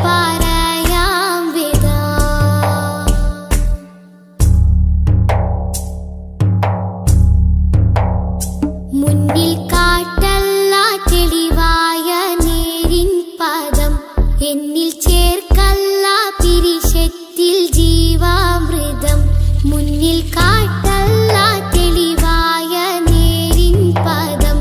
പറയാം വിതാ. മുന്നിൽ കാട്ടല്ല തെളിവായ നേരിൻ പദം, എന്നിൽ ചേർക്കല്ല പിരിശത്തിൽ ജീവാമൃതം. മുന്നിൽ കാട്ടല്ല തെളിവായ നേരിൻ പദം,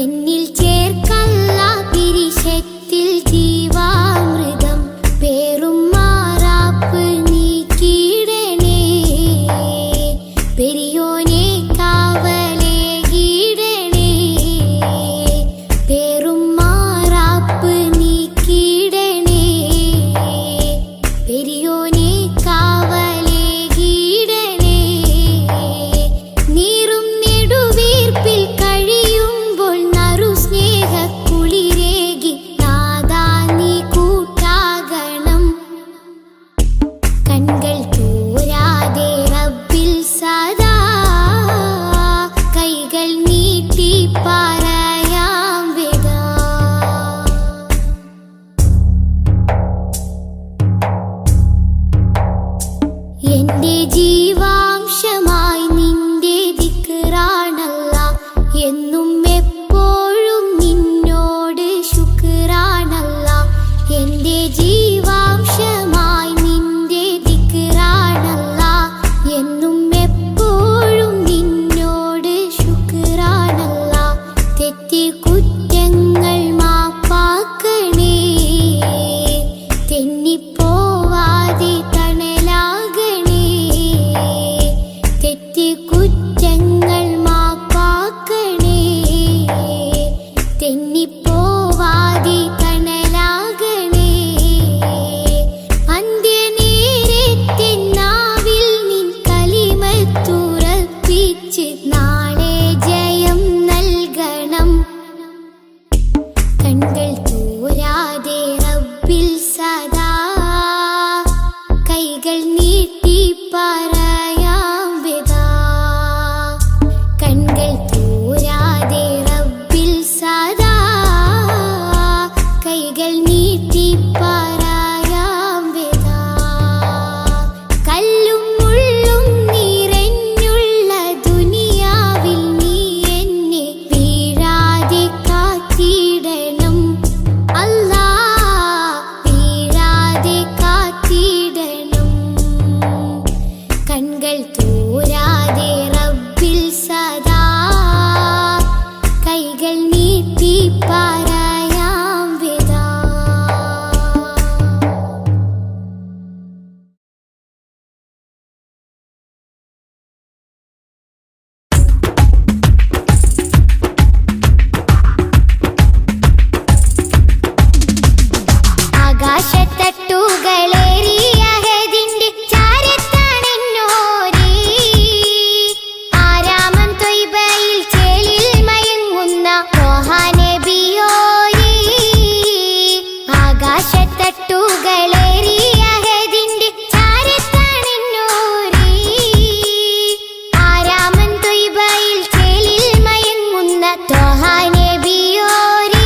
എന്നിൽ ചേർക്കല്ല പിരിശത്തിൽ ജീവാമൃതം. പേറും മാറാപ്പ് നീക്കിയിടണേ പെരിയോനെ കാവലേകിടണേ. പേറും മാറാപ്പ് നീക്കിയിടണേ പെരിയോനെ കാവലേകിടണേ. നീറും നെടുവീർപ്പിൽ കഴിയുമ്പോൾ നറു സ്നേഹക്കുളിരേകി നാദാ നീ കൂട്ടാകണം. കൺകൾ തോരാതെ റബ്ബിൽ സദാ കൈകൾ നീട്ടി പറയാം വിതാ. എന്റെ ജീവാംശമായി നിന്റെ ദിക്റാണല്ലാ, എന്നും എപ്പോഴും നിന്നോട് ശുക്റാണല്ലാ. എന്റെ ജീവാംശമായി നിന്റെ ദിക്റാണല്ലാ, എന്നും എപ്പോഴും നിന്നോട് ശുക്റാണല്ലാ. തെറ്റി കുറ്റങ്ങൾ മാപ്പാക്കണേ തെന്നിപ്പോവാതെ തണലാകണേ. തെറ്റി കുറ്റങ്ങൾ മാപ്പാക്കണേ തെന്നിപ്പോവാതെ തണലാകണേ. അന്ത്യനേരത്തെ നാവിൽ നിൻ കലിമത്തുറപ്പിച്ച് നാളെ ജയം നൽകണം. കൺകൾ തോരാതെ റബ്ബിൽ സദാ കൈകൾ നീട്ടി പറയാം വിതാ. കൺകൾ തോരാതെ റബ്ബിൽ സദാ കൈകൾ നീട്ടി പറയാം വിതാ. കല്ലും മുള്ളും നിറഞ്ഞുള്ള ദുനിയാവിൽ നീ എന്നെ വീഴാതെ കാത്തിടണം അല്ലാ, വീഴാതെ കാത്തിടണം. കൺകൾ തോരാതെ റബ്ബിൽ സദാ കൈകൾ നീട്ടി പറയാം വിതാ. ആകാശത്തട്ടുകളേറിയ ഹദിന്റെ ചാരത്താണെന്നോരേ, ആരാമം ത്വയ്ബയിൽ ചേലിൽ മയങ്ങുന്ന ത്വാഹ നബിയോരേ. ആകാശത്തട്ടുകളേറിയ ഹദിന്റെ ചാരത്താണെന്നോരേ, ആരാമം ത്വയ്ബയിൽ ചേലിൽ മയങ്ങുന്ന ത്വാഹ നബിയോരേ.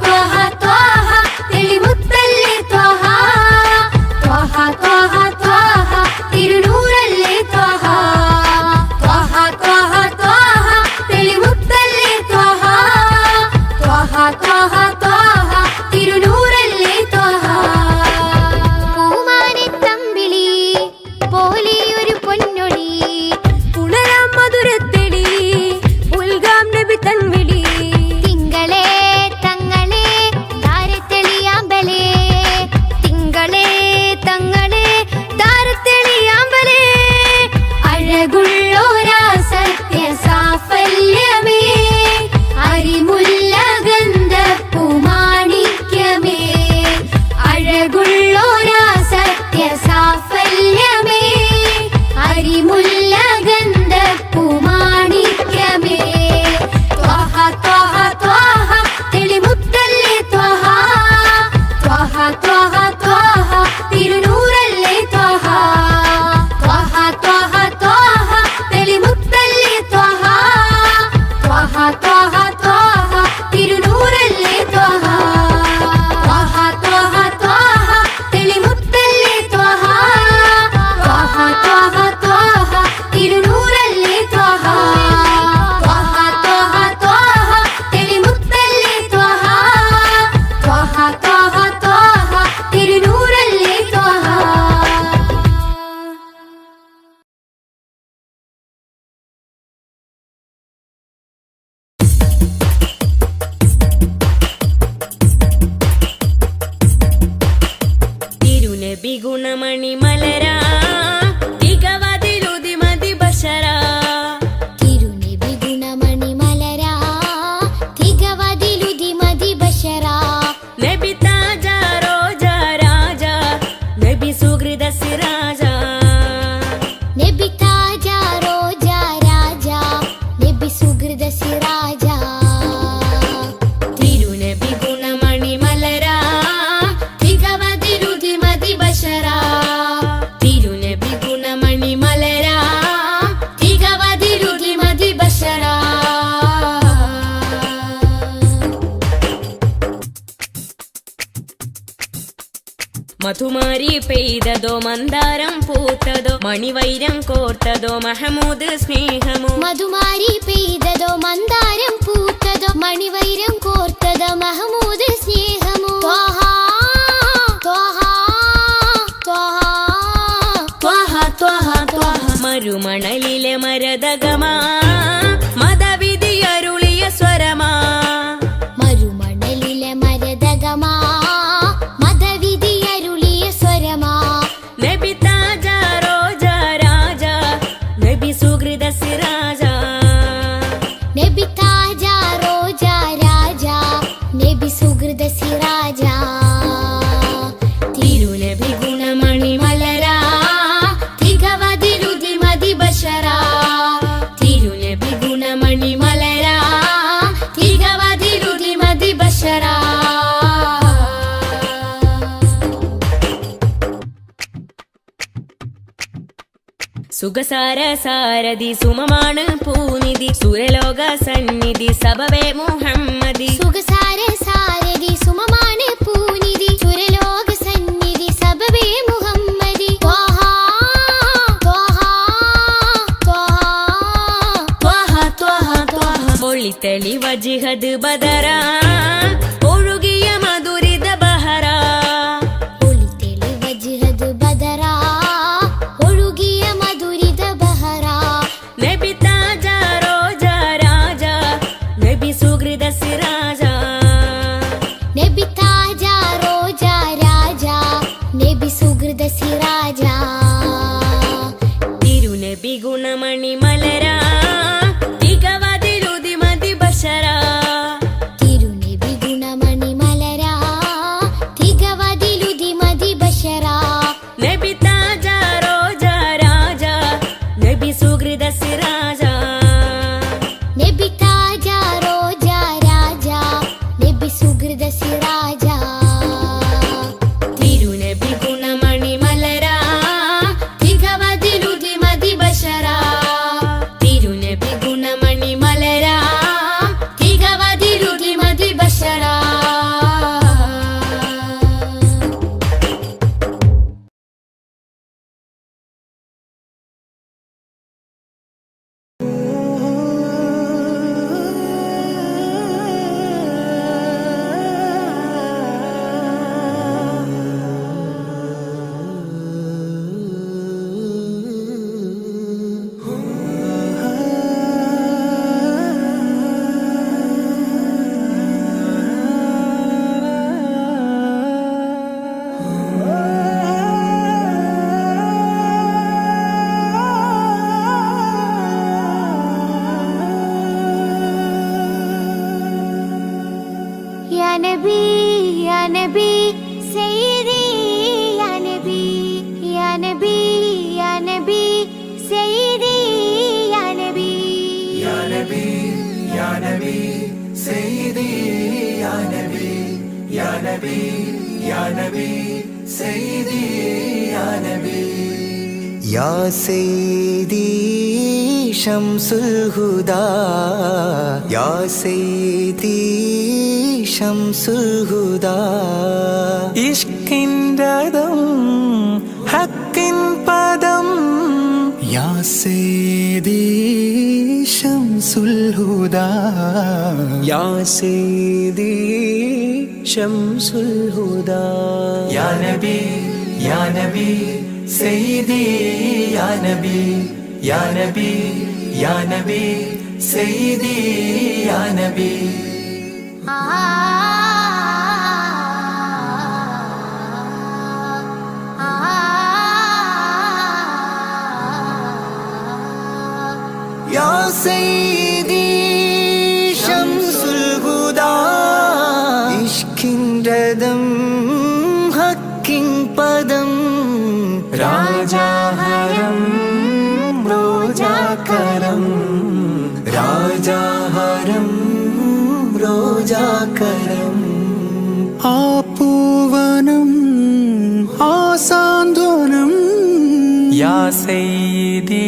ത്വഹ ത്വഹ തെളിമുത്തല്ലേ ത്വഹ ത്വഹ ത്വഹ ത്വഹ തിരുനൂറല്ലേ ത്വഹ ത്വഹ ത്വഹ ത്വഹ തെളിമുത്തല്ലേ ത്വഹ ത്വഹ ത്വഹ ത്വഹ തിരുനൂറല്ലേ ത്വഹ പൂമാനിത്തമ്പിളി പോലെയൊരു പൊന്നൊളി പുണരാം മധുരത്തെളി ഉൽഗാം നബി തൻവിളി തിങ്കളേ തങ്ങളെ താരത്തെളിയാമ്പലേ തിങ്കളേ തങ്ങളെ താരത്തെളിയാമ്പലേ അഴകുള്ളോരാ സത്യ സാഫല്യമേ അരിമുല്ല ഗന്ധപ്പുമാണിക്യമേ അഴകുള്ളോരാ സത്യ സാഫല്യമേ അരിമുല്ല ഗന്ധപ്പുമാണിക്യമേ ത്വഹ ത്വഹ ത്വഹ തെളിമുത്തല്ലേ ത്വഹ ത്വഹ ത്വഹ ത്വഹ തിരുനൂറല്ലേ ത്വഹ ത്വഹ ത്വഹ ത്വഹ തെളിമുത്തല്ലേ ത്വഹ ത്വഹ ത്വഹ ത്വഹ തിരുനൂറല്ലേ ത്വഹ ത്വഹ ത്വഹ ത്വഹ തെളിമുത്തല്ലേ ത്വഹ ത്വഹ ത്വഹ ത്വഹ തിരുനൂറല്ലേ ത്വഹ ത്വഹ ത്വഹ ത്വഹ തെളിമുത്തല്ലേ ത്വഹ ത്വഹ ത്വഹ ത്വഹ തിരുനൂറല്ലേ ത്വഹ തിരുനബി ഗുണമണി മലരാ തികവതിലുതി മതി ബശരാ തിരുനബി ഗുണമണി മലരാ തികവതിലുതി മതി ബശരാ നബി താജ റോജ രാജ നബി സുഹൃദ സിരാജ നബി താജ റോജ രാജ നബി സുഹൃദ സിരാജ തിരുനബി ഗുണമണി മലരാ തികവതിലുതി മതി ബശരാ തിരുനബി ഗുണമണി മലരാ തികവതിലുതി മതി ബശരാ മധുമാരി പെയ്തതോ മന്ദാരം പൂത്തതോ മണിവൈരം കോർത്തതോ മഹമൂദ് സ്നേഹമോ മധുമാരി പെയ്തതോ മന്ദാരം പൂത്തതോ മണിവൈരം കോർത്തതോ മഹമൂദ് സ്നേഹമോ ത്വഹ ത്വഹ ത്വഹ ത്വഹ ത്വഹ ത്വഹ മരുമണലിലെ മരതകമാ മതവിധിയരുളിയ സ്വരമാ മരുമണലിലെ മരതകമാ മതവിധിയരുളിയ സ്വരമാ നബി താജ റോജ രാജ നബി സുഹൃദ സിരാജ നബി താജ റോജ രാജ നബി സുഹൃദ സിരാജ തിരുനബി ഗുണമണി മലരാ തികവതിലുതി മതി ബശരാ തിരുനബി ഗുണമണി മലരാ തികവതിലുതി മതി ബശരാ സുഖസാര സാരഥി സുമമാണ് പൂനിധി സുരലോക സന്നിധി സബവേ മുഹമ്മദി സുഖസാര സാരഥി സുമമാണ് പൂനിധി സുരലോക സന്നിധി സബബേ മുഹമ്മദി ത്വഹ ത്വഹ ത്വഹ ത്വഹ ത്വഹ ത്വഹ ഒളിത്തളി വജിഹദ് ബദരാ ഒഴുകിയ മധുരിത ബഹരാ ഒളിതെളി വജ്ഹദ് ബദറാ ഒഴുകിയ മധുരിത ബഹറാ നബി താജ റോജ രാജ നബി സുഹൃദ സിരാജ നബി താജ റോജ രാജ നബി സുഹൃദ സിരാജ തിരുനബി ഗുണമണി മലരാ തികവതിലുതി മതി ബശരാ തിരുനബി ഗുണമണി മലരാ തികവതിലുതി മതി ബശറാ നബി താജ റോജ രാജ നബി സുഹൃദ സിരാജ നബി താജ റോജ രാജ നബി സുഹൃദ സിരാജ തിരുനബി ഗുണമണി മലരാ തികവതിലുതി മതി ബശരാ നബി യാ നബി സയ്യിദി യാ നബി യാ നബി യാ നബി സയ്യിദി യാ നബി യാ നബി യാ നബി സയ്യിദി യാ നബി യാ നബി യാ നബി സയ്യിദി യാ നബി യാ സയ്യിദി ശംസുൽ ഹുദാ യാ സയ്യിദി ശംസുൽ ഹുദാ ഇഷ്കിൻ രഥം ഹക്കിൻ പദം യാ സയ്യിദി ശംസുൽ ഹുദാ യാ സയ്യിദി ശംസുൽ ഹുദാ യാ നബി യാ നബി സയ്യിദി യാ നബി യാ നബി യാ നബി സയ്യിദി യാ നബി യാ സയ്യിദി ശംസുൽ ഹുദാ ഇഷ്കിൻ രഥം ഹക്കിൻ പദം രാജാഹരം റോജാകരം രാജാഹരം റോജാകരം ആ പൂവനം ആ സാന്ത്വനം യാ സയ്യിദി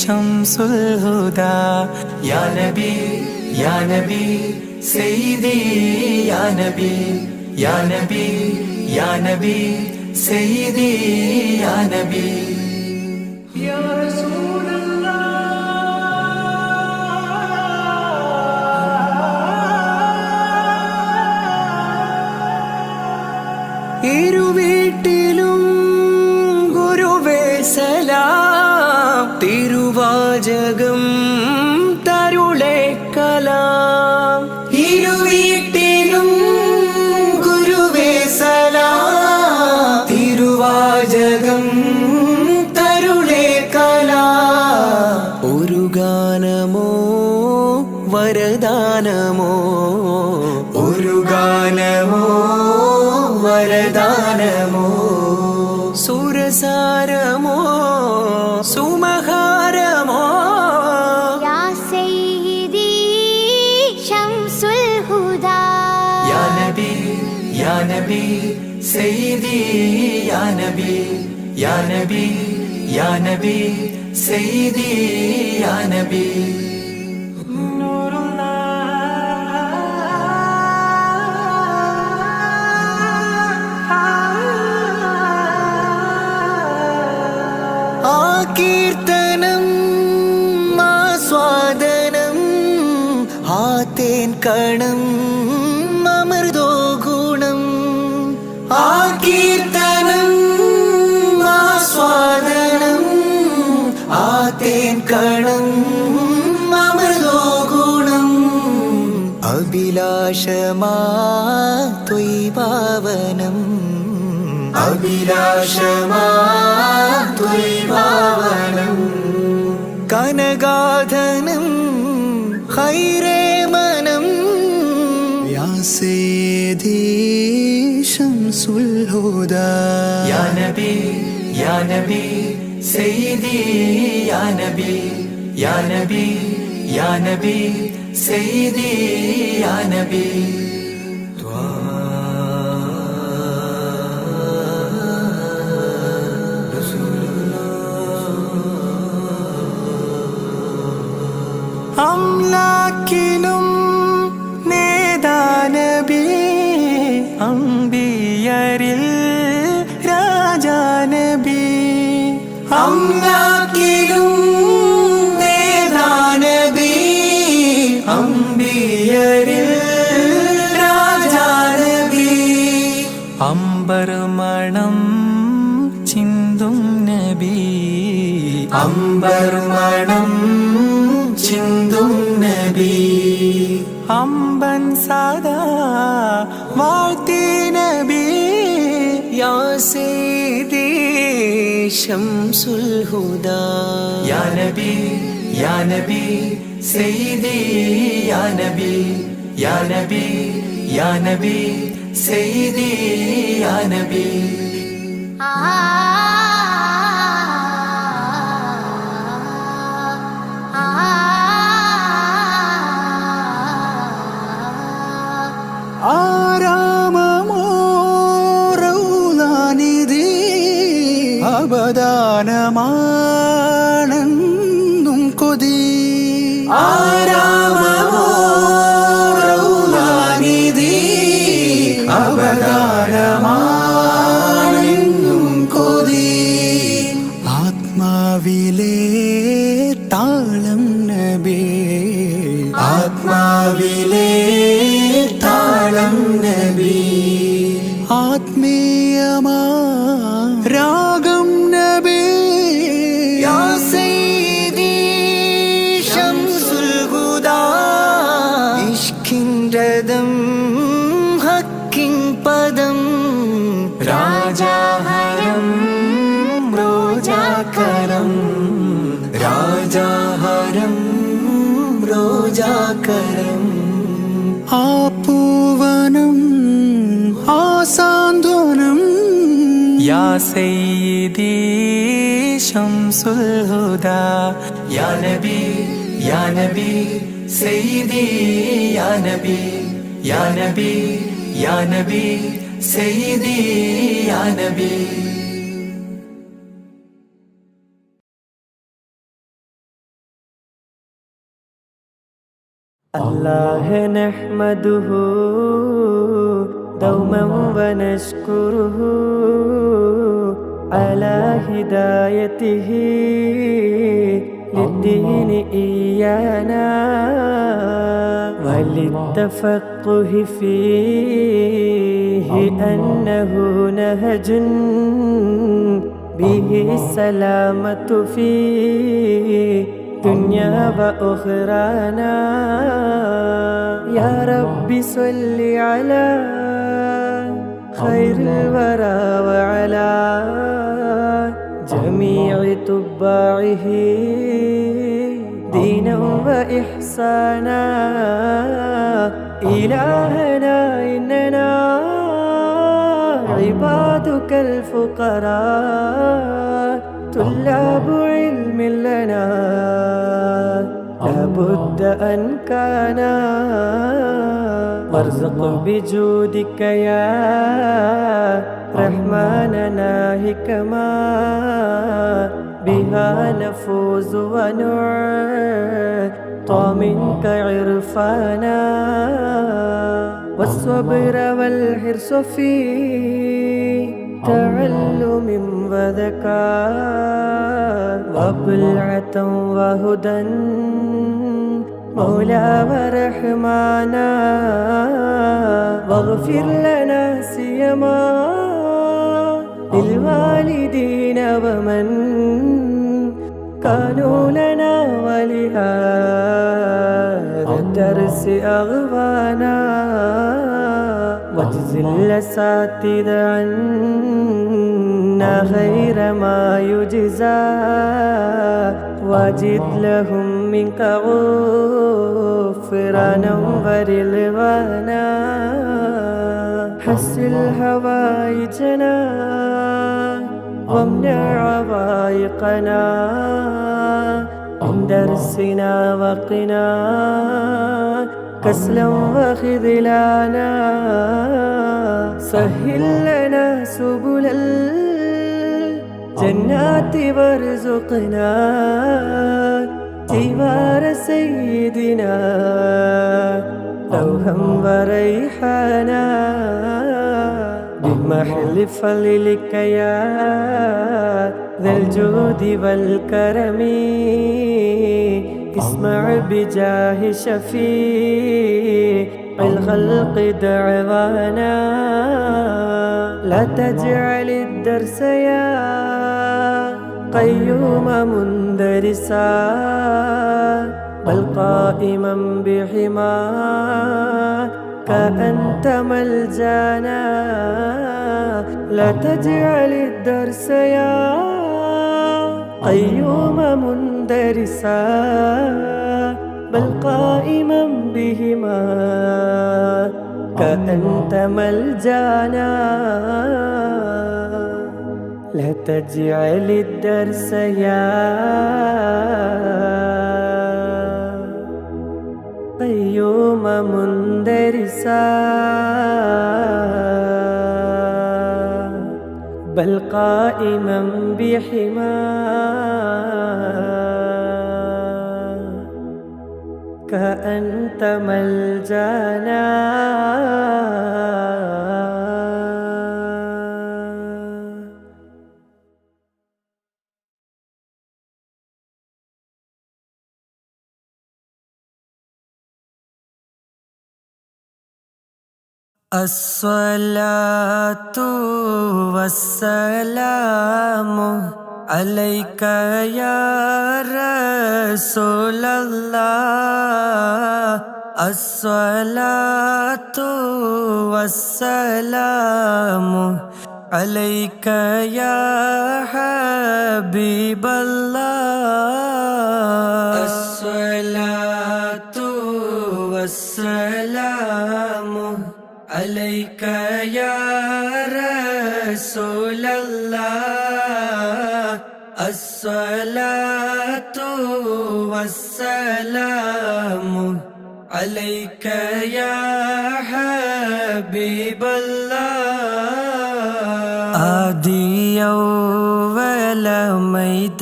ശംസുൽ ഹുദാ യാ നബി യാ നബി സയ്യിദി യാ നബി യാ നബി യാ നബി സയ്യിദി യാ നബി യാ റസൂലല്ലാഹ് ഇരുവീട്ടിലും ഗുരുവേ സലാം തിരുവാചകം തരുളേ കലാം ഇരുവീട്ടിലും ഗുരുവേ സലാം തിരുവാചകം തരുളേ കലാം ഒരു ഗാനമോ വരദാനമോ ഒരു ഗാനമോ വരദാനമോ സുരസാരമോ സുമഹാരമോ യാ സയ്യിദി ശംസുൽ ഹുദാ യാ നബി യാ നബി സയ്യിദി യാ നബി യാ നബി യാ നബി സയ്യിദി യാ നബി കീർത്തനം ആസ്വാദനം ആതേൻ കണം അമൃതോ ഗുണം ആ കീർത്തനം ആസ്വാദനം ആതേൻ കണം അമൃതോ ഗുണം അഭിലാഷമാ ത്വൈഭാവനം അഭിലാഷമാ ത്വൈഭാവനം കനകാധനം ഖൈറേ മനം യാ സയ്യിദി ശംസുൽ ഹുദാ യാ നബി യാ നബി സയ്യിദി യാ നബി യാ നബി യാ നബി സയ്യിദി യാ നബി അംലാക്കിലും നേദാനബി അംബിയരിൽ രാജാനബി അംലാക്കിലും നേദാനബി അംബിയരിൽ രാജാനബി അംബർ മണം ചിന്തും നബി അംബർ മണം ചിന്തും നബി അമ്പൻ സദാ വാഴ്ത്തി നബി യാ സയ്യിദി ശംസുൽ ഹുദാ യാ നബി യാ നബി സയ്യിദി യാ നബി യാ നബി യാ നബി സയ്യിദി യാ നബി ആരാമമോറൗലാനിധി അവദാനമാണെന്നും കൊതി ആരാമമോറൗലാനിധി അവദാനമാണെന്നും കൊതി ആത്മാവിലെ താളം നബി ആത്മാവിലെ താളം നബി ആത്മീയമാ രാഗം നബി യാ സയ്യിദി ശംസുൽ ഹുദാ ഇഷ്കിൻ രഥം ഹക്കിൻ പദം രാജാഹരം റോജാകരം രാജാഹരം റോജാകരം ആ പൂവനം ആ സാന്ത്വനം യാ സയ്യിദി ശംസുൽ ഹുദാ യാ നബി യാ നബി സയ്യിദി യാ നബി യാ നബി യാ നബി സയ്യിദി യാ നബി الله نحمده دوما ونشكره على هدايته للدين إيانا وللتفقه فيه أنه نهج به السلامة فيه دنيا وأخرانا يا رب صل على خير الورى وعلى جميع تباعه دينا وإحسانا إلهنا إننا عبادك الفقراء طلاب علم لنا لابد أن كان وارزق بجودك يا رحمننا حكما بها نفوز ونعطى منك عرفانا والصبر والحرص في تعلم وذكاء وبلعة وهدى مولى ورحمانا واغفر لنا سيما للوالدين ومن كانوا لنا ولهذا الدرس أغوانا واجزل الأساتذة عنا خير ما يجزى واجد لهم منك غفرانا ورضوانا حسن هوائجنا وامنع عوائقنا من درسنا وقنا كسلا وخذلانا سهل لنا سبل الجنات وارزقنا جوار سيدنا روحا وريحانا بمحل فضلك يا ذا الجود والكرم اسمع بجاه شفيع الخلق دعوانا لا تجعل الدرس يا قيوم مندرسا بل قائما بحماك أنت ملجانا لا تجعل الدرس يا قيوم مندرسا بل قائما بهما كأنت ملجانا لا تجعل الدرس يا قيوم مندرسا بل قائما بحما كأنت ملجانا الصلاة والسلام عليك يا رسول الله الصلاة والسلام عليك يا حبيب الله الصلاة والسلام عليك يا رسول الله الصلاة والسلام عليك يا حبيب الله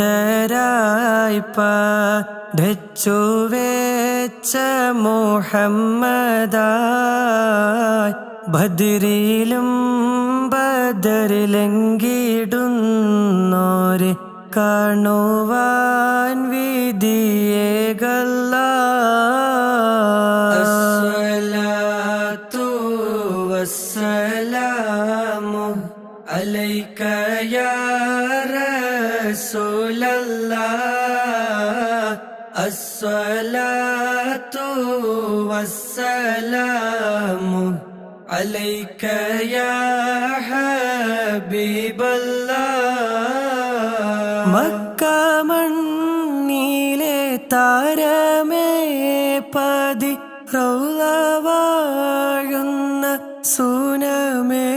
ആദിയൗവലമൈതരായി പഠിച്ചു വെച്ച മുഹമ്മദായി ബദരിലും ബദറിലെങ്കിടുന്നോരെ കാണുവാൻ വിധിയേകല്ല അസ്സലാത്തു വസ്സലാമു അലൈക യാ റസൂലല്ലാഹ് അസ്സലാത്തു വസ്സലാമു عليك يا حبيب الله മക്ക മണ്ണിലെ താരമേ പതി റൗള വാഴുന്ന സൂനമേ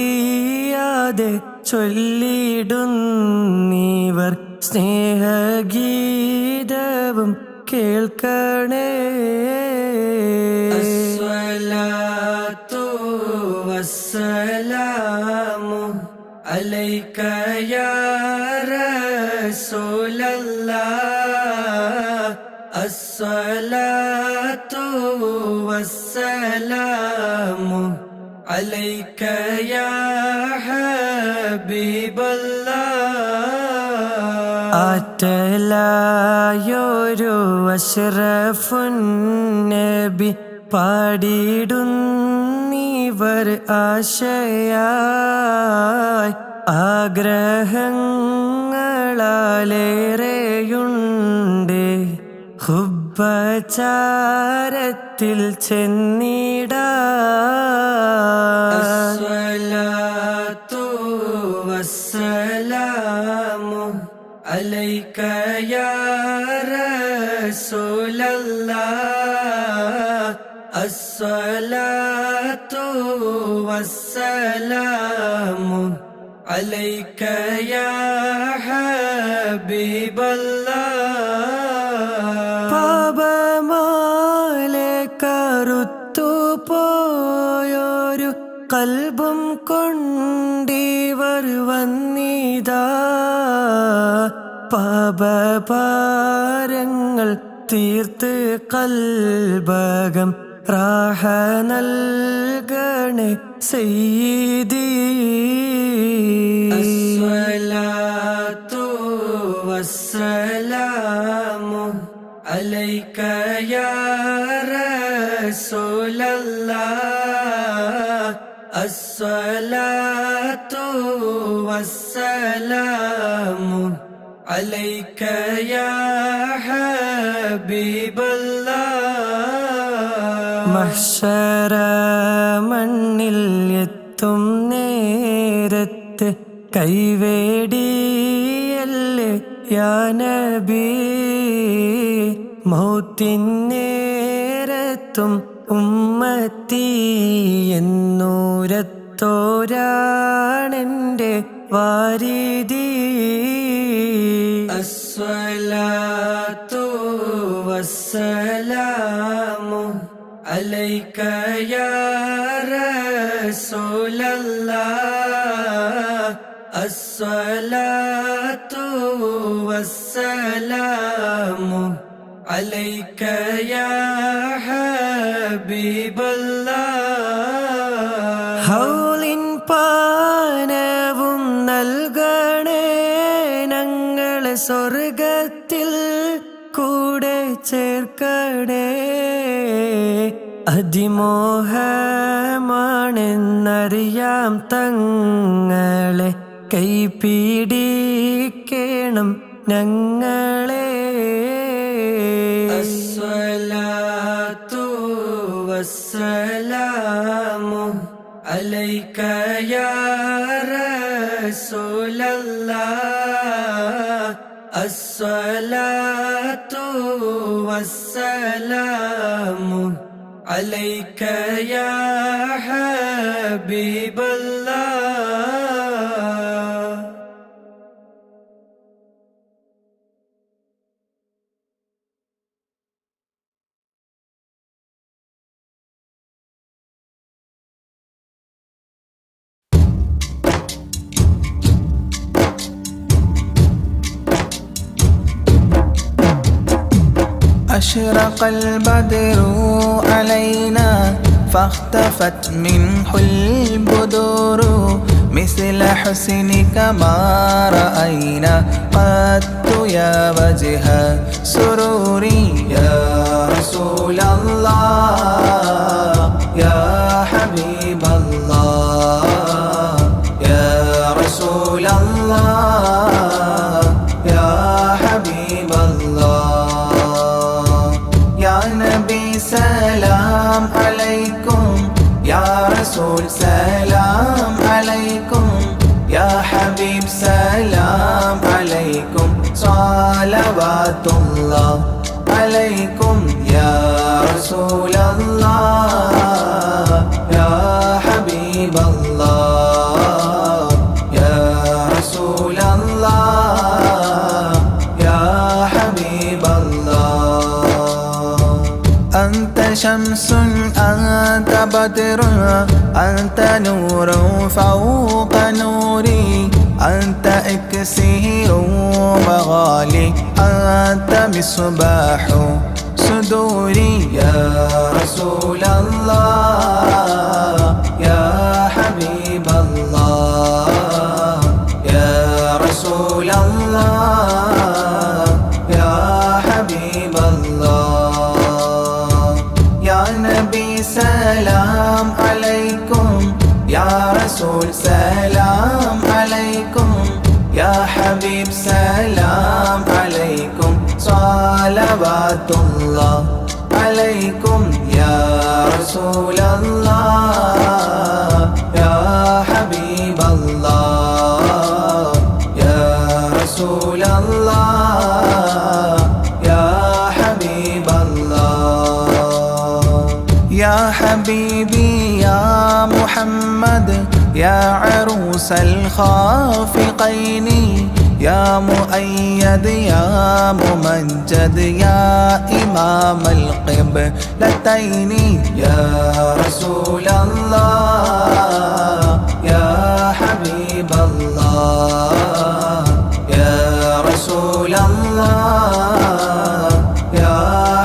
ഇഷ്കറിയാതെ ചൊല്ലിടുന്നീവർ സ്നേഹഗീതവും കേൾക്കണേ അസ്സലാത്തു വസ്സലാമു അലൈക യാ റസൂലല്ലാഹ് അസ്സലാത്തു വസ്സലാമു അലൈക യാ ഹബീബല്ലാഹ് ആറ്റലായൊരു അഷ്റഫുൻ നബി പാടിടുന്നീവർ ആശയായി ആഗ്രഹങ്ങളാലേറെയുണ്ട് ഹുബ്ബചാരത്തിൽ ചെന്നിടാൻ അസ്സലാത്തു വസ്സലാമു അലൈക യാ റസൂലല്ലാഹ് അസ്സലാത്തു വസ്സലാമു അലൈക യാ ഹബീബല്ലാഹ് പാപമാലെ കറുത്തു പോയൊരു കൽബും കൊണ്ടിവർ വന്നിതാ പാപഭാരങ്ങൾ തീർത്ത് കൽബകം റാഹ നൽകണേ സയ്യിദി അസ്സലാത്തു വസ്സലാമു അലൈക യാ റസൂലല്ലാഹ് അസ്സലാത്തു വസ്സലാമു عليك يا حبيب الله മഹ്ശറ മണ്ണിൽ എത്തും നേരത്ത് കൈവേടിയല്ലേ യാ നബി മൗത്തിൻ നേരത്ത് എത്തും ഉമ്മത്തി എന്നൂരത്തോരാണെൻ്റെ വാരിദി അസ്സലാത്തു വസ്സലാമു അലൈക യാ റസൂലല്ലാഹ് അസ്സലാത്തു വസ്സലാമു അലൈക യാ ഹബീബല്ലാഹ് ഹൗലിൻ പാനവും നൽകണേ ഞങ്ങളെ സ്വർഗത്തിൽ കൂടെ ചേർക്കണേ അതിമോഹമാണെന്നറിയാം തങ്ങളെ കൈപിടിക്കണം ഞങ്ങളെ അസ്സലാത്തു വസ്സലാമു അലൈക യാ റസൂലല്ലാഹ് അസ്സലാത്തു വസ്സലാമു അലൈക യാ ഹബീബല്ലാഹ് أشرق البدر علينا فاختفت منه البدور مثل حسنك ما رأينا قط يا وجه سروري يا رسول الله يا حبيب الله يا رسول الله يا حبيب الله يا نبي سلام عليكم يا رسول سلام عليكم يا حبيب سلام عليكم صلوات الله عليكم يا رسول الله يا حبيب الله يا رسول الله يا حبيب الله أنت شمس أنت بدر أنت نور فوق نوري أنت إكسير مغالي أنت مصباح صدوري يا رسول الله يا حبيب الله يا رسول الله يا حبيب الله يا نبي سلام عليكم يا رسول سلام عليكم يا حبيب سلام عليكم صلوات الله عليكم يا رسول الله يا حبيب الله يا رسول الله يا حبيب الله يا حبيبي يا محمد يا عروس الخافقين يا مؤيد يا ممجد يا إمام القبلتين يا رسول الله يا حبيب الله يا رسول الله يا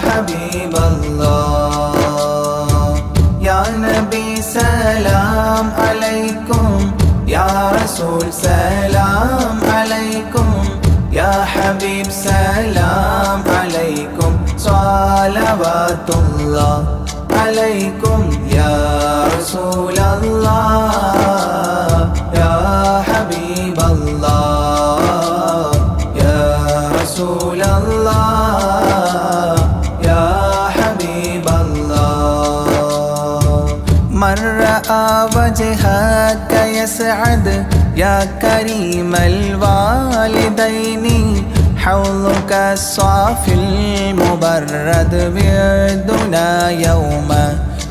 حبيب الله يا نبي سلام عليكم يا رسول سلام عليكم يا حبيب سلام عليكم صلوات الله عليكم يا رسول الله يا حبيب الله يا رسول الله يا حبيب الله من رأى وجهك يسعد يا كريم الوالدين حوضك الصافي المبرد وردنا يوم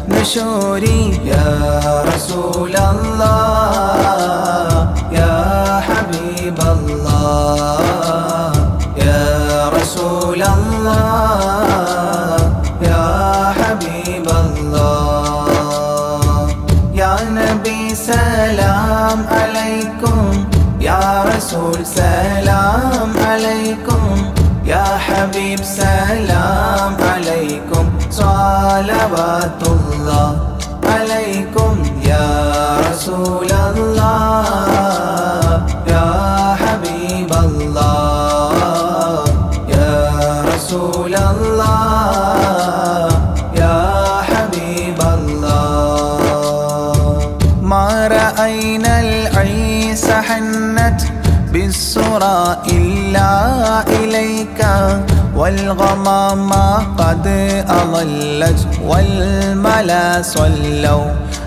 نشوري يا رسول الله يا حبيب الله يا رسول الله يا حبيب الله يا نبي سلام عليكم يا رسول سلام عليكم يا حبيب سلام عليكم صلوات الله عليكم يا رسول الله يا حبيب الله يا رسول الله يا حبيب الله ما رأينا العيس حنت بالسرى إلا إليك والغمام قد أظلت والملا صلوا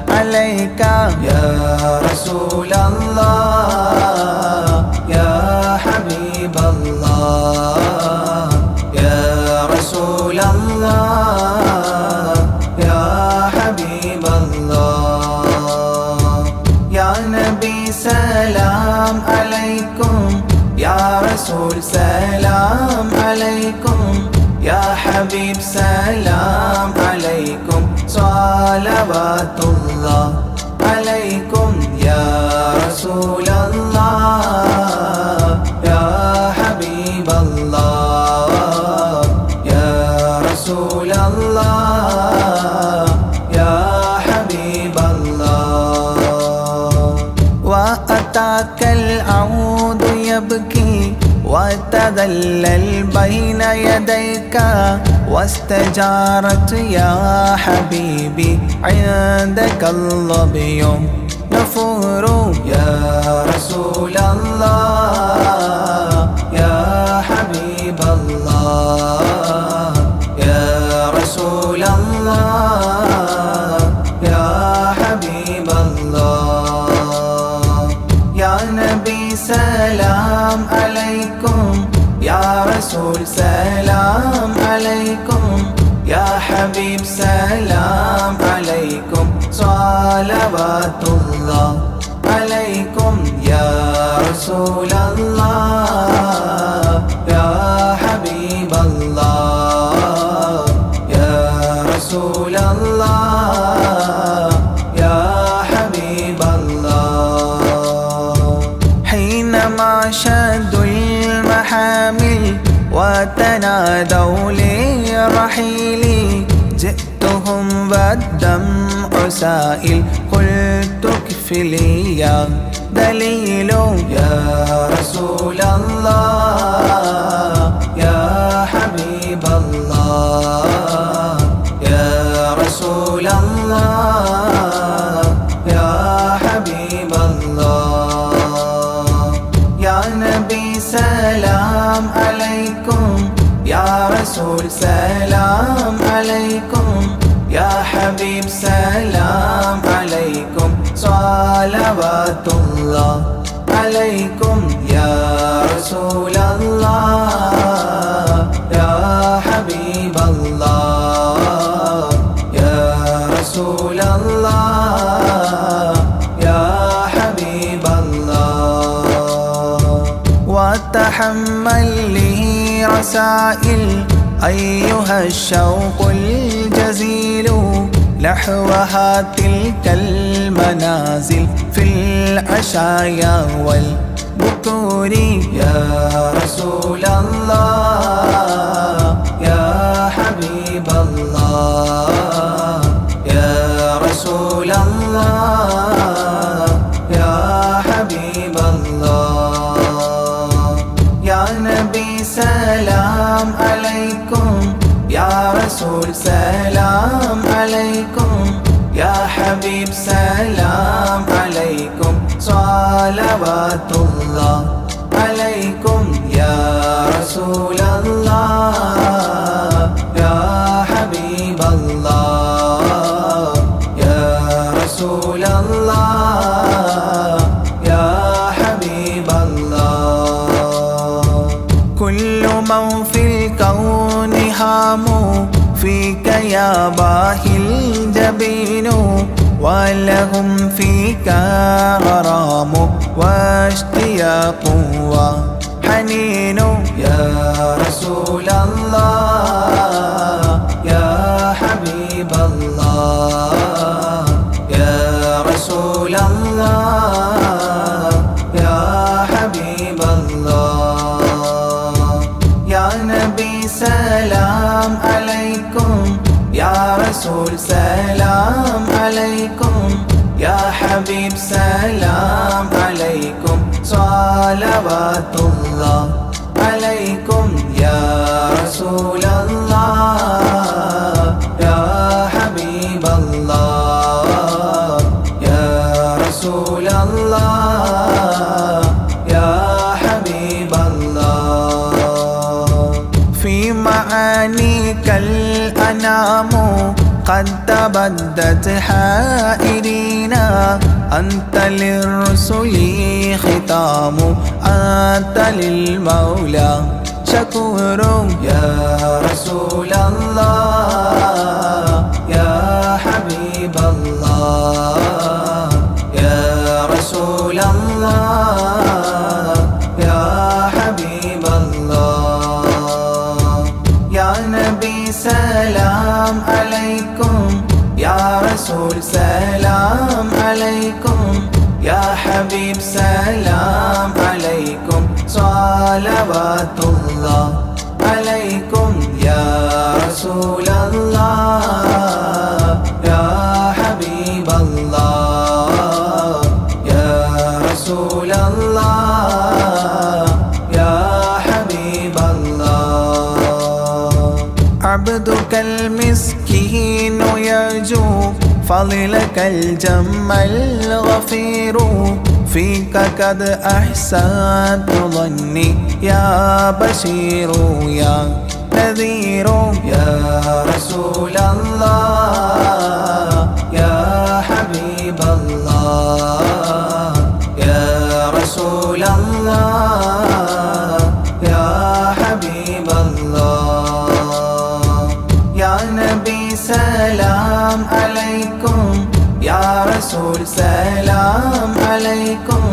عليك يا رسول الله يا حبيب الله يا رسول الله يا حبيب الله يا نبي سلام عليكم يا رسول سلام عليكم يا حبيب سلام عليكم صلوات الله عليكم يا رسول الله يا حبيب الله يا رسول الله يا حبيب الله وأتاك العود يبكي وتذلل بين يديك واستجارت يا حبيبي عندك الظبي يفور يا رسول الله يا حبيب الله يا رسول الله يا حبيب الله يا نبي سلام عليكم يا رسول سلام عليكم يا حبيب سلام عليكم صلوات الله عليكم يا رسول الله يا حبيب الله يا رسول الله يا حبيب الله حينما شدوا المحامل وتنادوا لرحيلي جئتهم والدمع سائل قلت اكفلي يا دليل يا رسول الله يا حبيب الله يا رسول الله يا حبيب الله يا نبي سلام عليكم يا رسول سلام عليكم يا حبيب سلام عليكم صلوات الله عليكم يا رسول الله يا حبيب الله يا رسول الله يا حبيب الله وتحمل لي رسائل أيها الشوق الجزيل نحوها تلك المنازل في العشايا والبكور يا رسول الله يا حبيب الله يا رسول الله يا حبيب الله يا نبي سلام عليكم يا رسول سلام عليكم يا حبيب سلام عليكم صلوات الله عليكم يا رسول الله يا حبيب الله يا رسول الله يا حبيب الله كل في الكون هام فيك يا باهي الجبين ولهم فيك غرام واشتياق وحنين يا رسول الله يا حبيب الله يا رسول الله يا حبيب الله يا نبي سلام عليكم يا رسول سلام عليكم يا حبيب سلام عليكم صلوات الله عليكم يا رسول الله يا حبيب الله يا رسول الله يا حبيب الله في معانيك الأنام قد تبدت حائرين أنت للرسل ختام أنت للمولى شكور يا رسول الله يا حبيب الله يا رسول الله يا حبيب الله يا نبي سلام عليكم يا رسول سلام عليكم يا حبيب سلام عليكم صلوات الله عليكم يا رسول الله يا حبيب الله يا رسول الله يا حبيب الله عبدك المسكين يرجو فضلك الجم الغفير فيك قد أحسنت ظني يا بشير يا نذير يا رسول الله يا حبيب الله يا رسول الله يا حبيب الله يا نبي سلام عليكم يا رسول سلام عليكم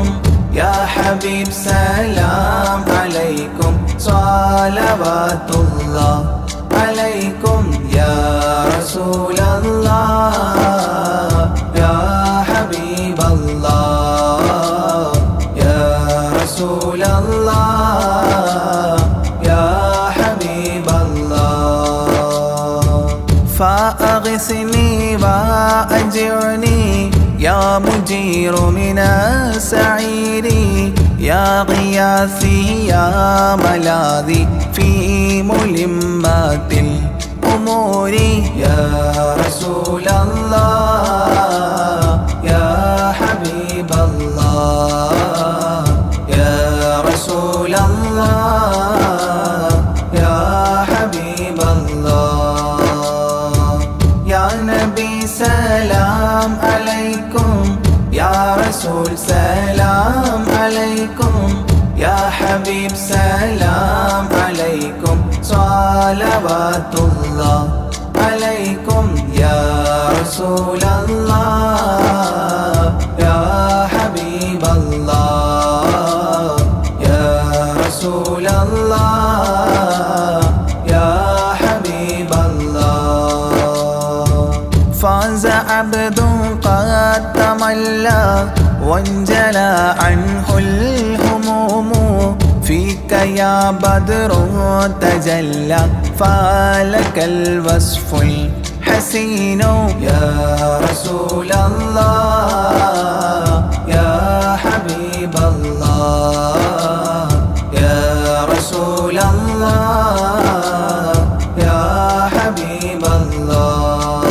يا حبيب سلام عليكم صلوات الله عليكم يا رسول الله يا حبيب الله يا رسول الله يا حبيب الله فأغثني وأجرني يا مجير من السعير يا غياثي يا ملاذي في ملمات الأمور يا رسول الله يا حبيب الله يا رسول الله يا حبيب الله يا نبي سلام عليكم يا رسول سلام عليكم يا حبيب سلام عليكم صلوات الله عليكم يا رسول الله يا حبيب الله يا رسول الله يا حبيب الله فاز عبد قد تملى وانجلى عنه الهموم فيك يا بدر تجلى فلك الوصف الحسين يا رسول الله يا حبيب الله يا رسول الله يا حبيب الله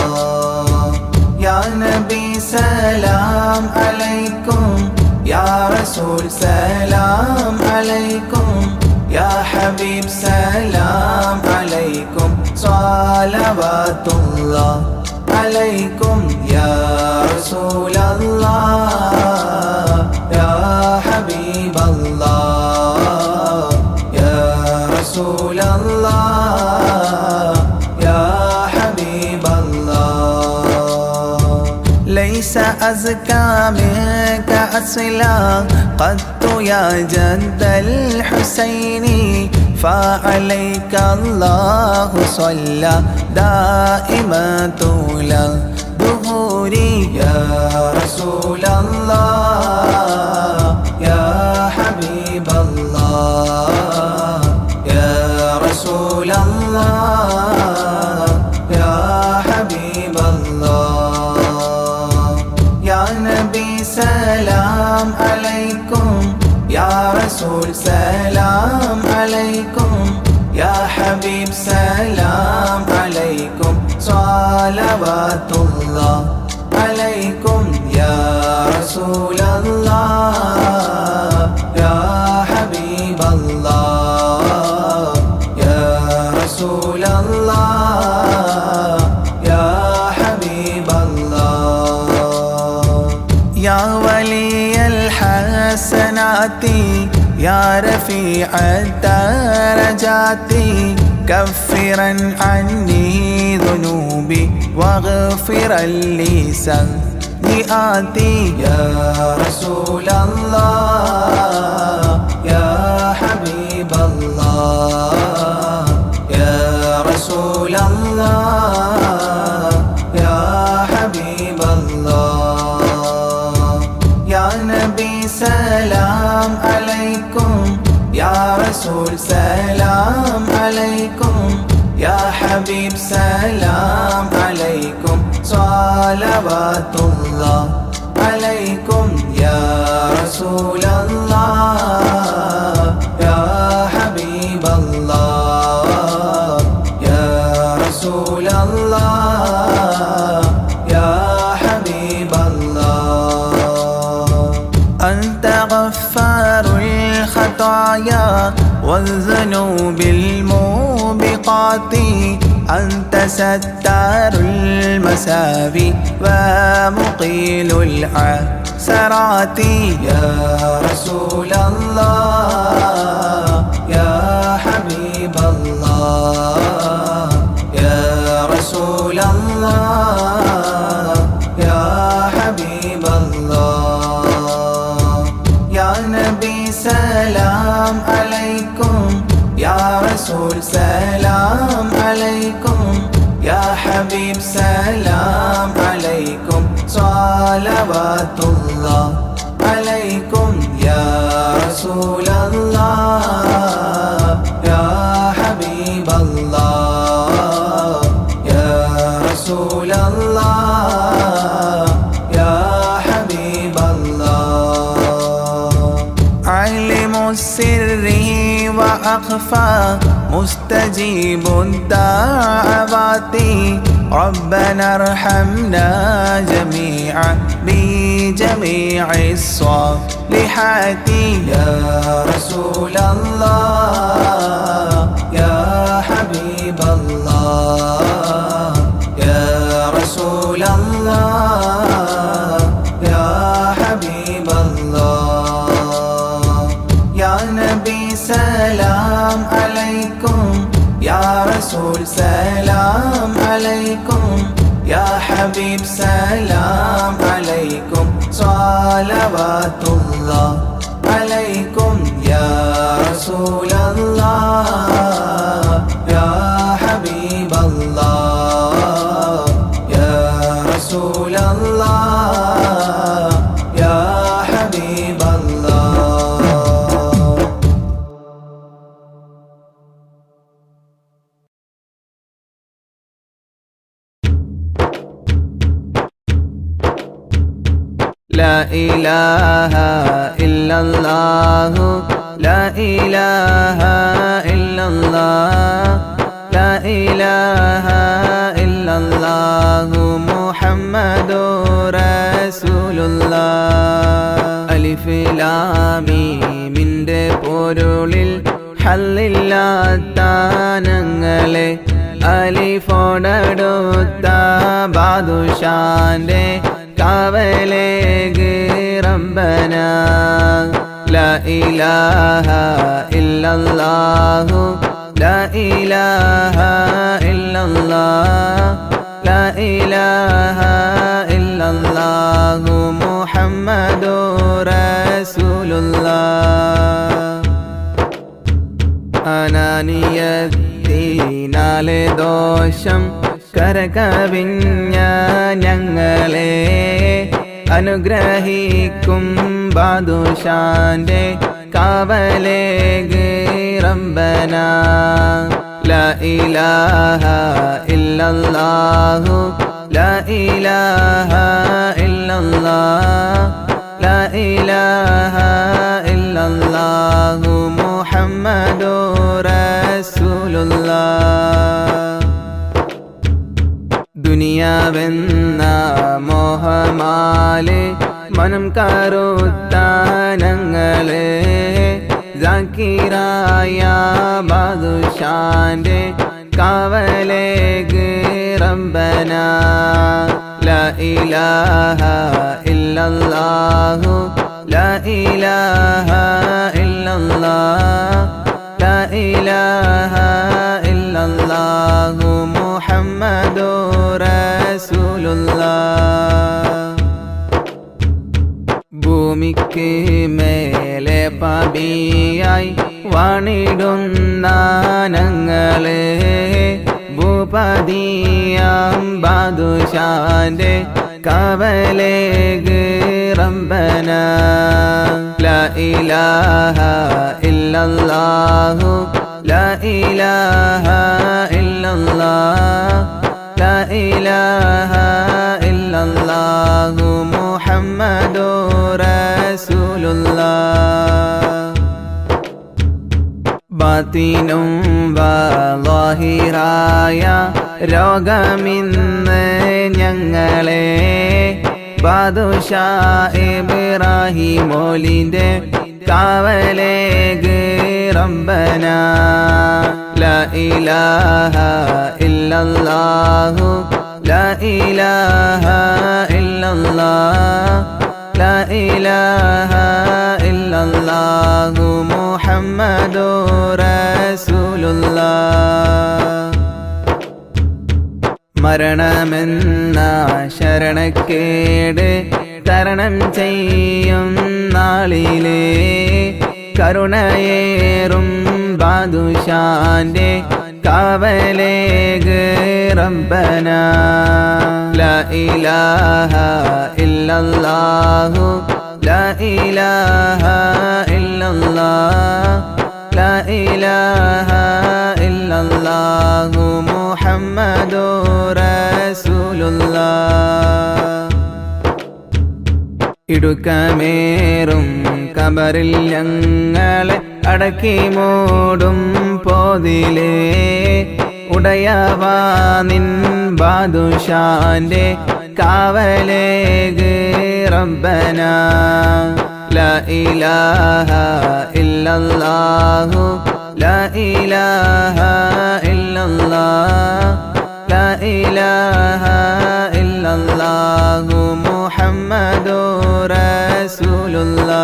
يا نبي سلام عليكم يا رسول سلام عليكم يا حبيب سلام عليكم صلوات الله عليكم يا رسول الله يا حبيب الله يا رسول الله الله يا حبيب الله ليس أزكى منك أصلا قط يا جد الحسين فعليك الله صلى دائما طول ظهوري يا رسول الله يا حبيب الله يا رسول الله يا حبيب الله يا نبي سلام عليكم يا رسول سلام عليكم يا حبيب سلام عليكم صلوات الله عليكم يا رسول الله يا حبيب الله يا رسول الله يا حبيب الله يا ولي الحسنات يا رفيع الدرجات كفرا عني ذنوبي واغفرا لي سيئاتي يا رسول الله يا حبيب الله يا رسول الله يا حبيب الله يا نبي سلام عليكم يا رسول سلام عليكم يا حبيب سلام عليكم صلوات الله عليكم يا رسول الله يا حبيب الله يا رسول الله يا حبيب الله أنت غفار الخطايا والذنوب الموبقات أنت ستار المساوي ومقيل العثرات يا رسول الله يا حبيب الله يا رسول الله يا حبيب الله يا نبي سلام عليكم يا رسول سلام عليكم يا حبيب سلام عليكم صلوات الله عليكم يا رسول الله يا حبيب الله يا رسول الله يا حبيب الله علم السر وأخفى مستجيب الدعوات ربنا ارحمنا جميعا بجميع الصالحات يا رسول الله يا حبيب الله يا رسول الله يا حبيب الله يا نبي سلام عليكم يا رسول سلام عليكم يا حبيب سلام عليكم صلوات الله عليكم يا رسول الله يا حبيب الله يا رسول الله يا حبيب الله لا إله إلا الله لا إله إلا الله لا إله إلا الله محمد رسول الله ألف لام മിന്റെ പൊരുളിൽ ഹല്ലില്ലാത്ത ഞങ്ങളെ അലിഫോടടുത്ത ബാദുഷാന്റെ കാവലേക് റബ്ബന ലാ ഇലാഹ ഇല്ലല്ലാഹു لا إله إلا الله لا إله إلا الله محمد رسول الله അനാനിയത്തിനാലെ ദോഷം കരകവിഞ്ഞ ഞങ്ങളെ അനുഗ്രഹിക്കും ബാദുഷാന്റെ കാവലേക് റബ്ബന ലാ ഇലാഹ ഇല്ലല്ലാഹു ലാ ഇലാഹ ഇല്ലല്ലാഹ് ലാ ഇലാഹ ഇല്ലല്ലാഹു മുഹമ്മദുർ റസൂലുള്ളാഹ് ദുനിയാവെന്ന മോഹമാലെ മനം കറുത്താനങ്ങളെ സക്കീറായ ബാദുഷാന്റെ കാവലേക് റബ്ബന ലാ ഇലാഹ ഇല്ലല്ലാഹു ലാ ഇലാഹ ഇല്ലല്ലാഹ് ലാ ഇലാഹ ഇല്ലല്ലാഹു മുഹമ്മദുർ റസൂലുള്ളാഹ് ഭൂമിക്ക് മേലെ പാപിയായി വാണിടുന്ന ഞങ്ങളെ ഭൂപതിയാം ബാദുഷാന്റെ കാവലേക് റബ്ബന ലാ ഇലാഹ ഇല്ലല്ലാഹു ലാ ഇലാഹ ഇല്ലല്ലാഹ് ലാ ഇലാഹ ഇല്ലല്ലാഹു മുഹമ്മദുർ റസൂലുള്ളാഹ് ബാത്തിനും വാഹിറായ രോഗമിന്ന് ഞങ്ങളെ ബാദുഷാ ഇബ്രാഹിമോലിന്റെ കാവലേക് റബ്ബന ലാ ഇലാഹ ഇല്ലല്ലാഹു ലാ ഇലാഹ ഇല്ലല്ലാഹ് ലാ ഇലാഹ ഇല്ലല്ലാഹു മുഹമ്മദുർ റസൂലുള്ളാഹ് മരണമെന്ന ശരണക്കേട് തരണം ചെയ്യും നാളിലെ കരുണയേറും ബാദുഷാന്റെ കാവലേക് റബ്ബന ലാ ഇലാഹ ഇല്ലല്ലാഹു ലാ ഇലാഹ ഇല്ലല്ലാഹ് ലാ ഇലാഹ ഇല്ലല്ലാഹു മുഹമ്മദുർ റസൂലുള്ളാഹ് ഇടുക്കമേറും കബറിൽ ഞങ്ങളെ അടക്കി മൂടും പോതിലേ ഉടയവാ നിൻ ബാദുഷാന്റെ കാവലേക് റബ്ബന ലാ ഇലാഹ ഇല്ലല്ലാഹു ലാ ഇലാഹ ഇല്ലല്ലാഹ് ലാ ഇലാഹ ഇല്ലല്ലാഹു മുഹമ്മദുർ റസൂലുള്ളാഹ്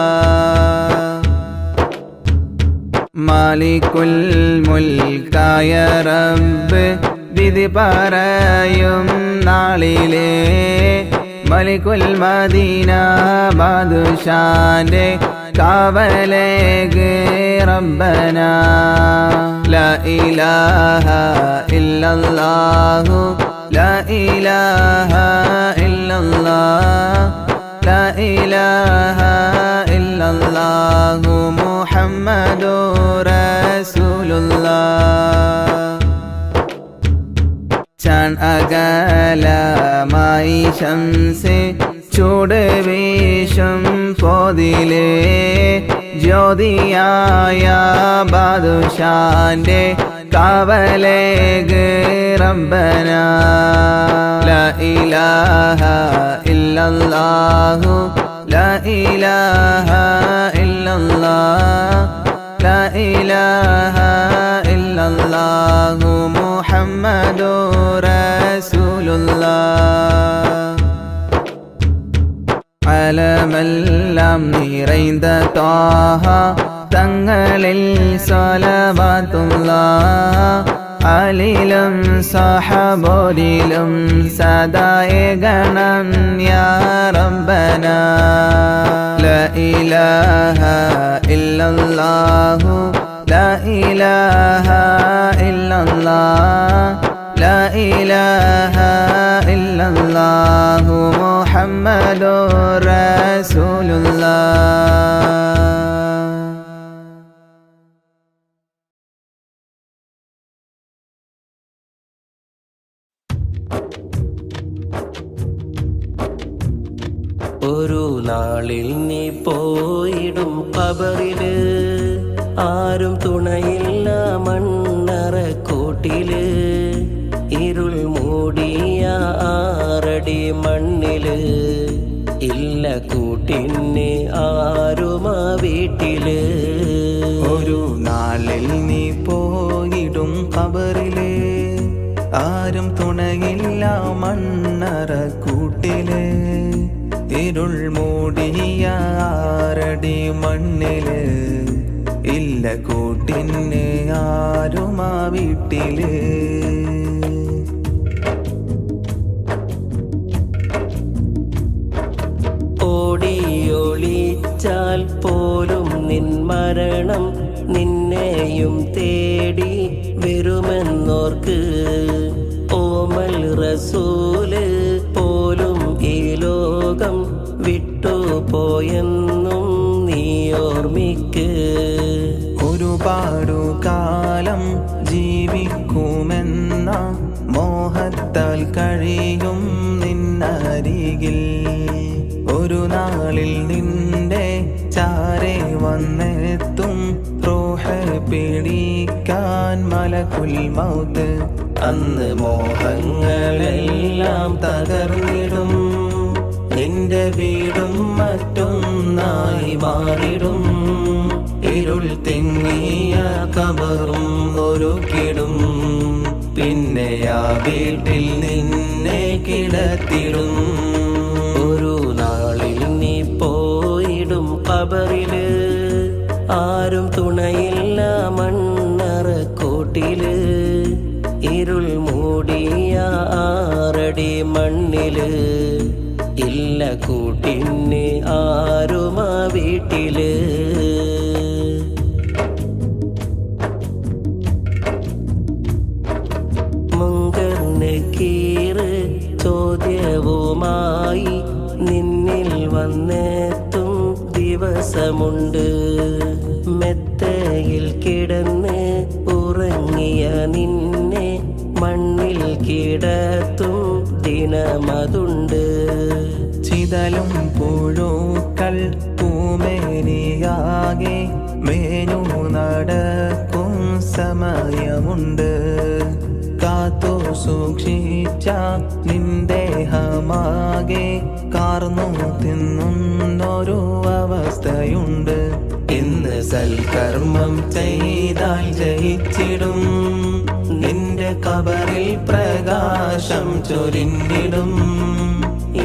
മാലിക്കുൽ മുൽക്കായ റബ്ബ് വിധി പറയും നാളിലെ മലിക്കുൽ മദീന ബാദുഷാന്റെ കാവലേക് റബ്ബന ലാ ഇലാഹ ഇല്ലല്ലാഹു ലാ ഇലാഹ ഇല്ലല്ലാഹ് ലാ ഇലാഹ ഇല്ലല്ലാഹു മുഹമ്മദുർ റസൂലുള്ളാഹ് ചാൻ അകലമായി ശംസെ ചൂട് വീശും പോതിലേ ജ്യോതിയായ ബാദുഷാന്റെ കാവലേക് റബ്ബന ലാ ഇലാഹ ഇല്ലല്ലാഹു ലാ ഇലാഹ ഇല്ലല്ലാഹ് ലാ ഇലാഹ ഇല്ലല്ലാഹു മുഹമ്മദുർ റസൂലുള്ളാഹ് അലമെല്ലാം നിറൈந்த ത്വാഹ തങ്ങളിൽ സ്വലവാത്തുല്ലാഹ് അലിലും സഹബോരിലും സദായേ ഗണം യാ റബ്ബനാ ലാ ഇലാഹ ഇല്ലല്ലാഹു ലാ ഇലാഹ ഇല്ലല്ലാഹ് ലാ ഇലാഹ ഇല്ലല്ലാഹു മുഹമ്മദുർ റസൂലുള്ളാഹ്. ഒരു നാളിൽ നീ പോയിടും ഖബറില്, ആരും തുണയില്ല മണ്ണറക്കൂട്ടില്, ഇരുൾ മൂടിയ 6 അടി മണ്ണില്, ഇല്ല കൂട്ടിന് ആരുമാ വീട്ടില്. ഒരു നാളിൽ നീ പോയിടും ഖബറില്, ആരും തുണയില്ല മണ്ണറക്കൂട്ടില്, ഇരുൾ മൂടിയ 6 അടി മണ്ണില്, ഇല്ല കൂട്ടിന് ആരുമാ വീട്ടില്. ഓടിയൊളിച്ചാൽ പോലും നിൻ മരണം നിന്നെയും തേടി വരുമെന്നോർക്ക്, ഓമൽ റസൂല് പോലും ഈ ലോകം വിട്ടുപോയെന്നും നീ ഓർമ്മിക്ക്. ഒരുപാടു കാലം ജീവിക്കുമെന്ന മോഹത്താൽ കഴിയും നിന്നരികിൽ, ഒരു നാളിൽ നിന്റെ ചാരെ വന്നെത്തും റൂഹ് പിടിക്കാൻ മലക്കുൽ മൗത്ത്. അന്ന് മോഹങ്ങളെല്ലാം തകർന്നിടും, നിന്റെ വീടും മറ്റൊന്നായി മാറിടും, ഇരുൾ തിങ്ങിയ ഖബറും ഒരുക്കിടും, പിന്നെ ആ വീട്ടിൽ നിന്നെ കിടത്തിടും. ഒരു നാളിൽ നീ പോയിടും ഖബറില്, ആരും തുണയില്ല മണ്ണറക്കൂട്ടില്, ഇരുൾ മൂടിയ 6 അടി മണ്ണില്, ഇല്ല കൂട്ടിന് ആരുമാ വീട്ടില്. മുങ്കർ നക്കീർ ചോദ്യവുമായി നിന്നിൽ വന്നെത്തും ദിവസമുണ്ട്, മെത്തയിൽ കിടന്ന് ഉറങ്ങിയ നിന്നെ മണ്ണിൽ കിടത്തും ദിനമതുണ്ട്. ചിതലും പുഴുക്കൾ പൂമേനിയാകെ മേനു നടക്കും സമയമുണ്ട്, കാത്തു സൂക്ഷിച്ച നിന്ദേഹമാകെ കാർന്നു തിന്നുന്നൊരു അവസ്ഥയുണ്ട്. ഇന്ന് സൽക്കർമ്മം ചെയ്താൽ ജയിച്ചിടും, നിന്റെ ഖബറിൽ പ്രകാശം ചൊരിഞ്ഞിടും,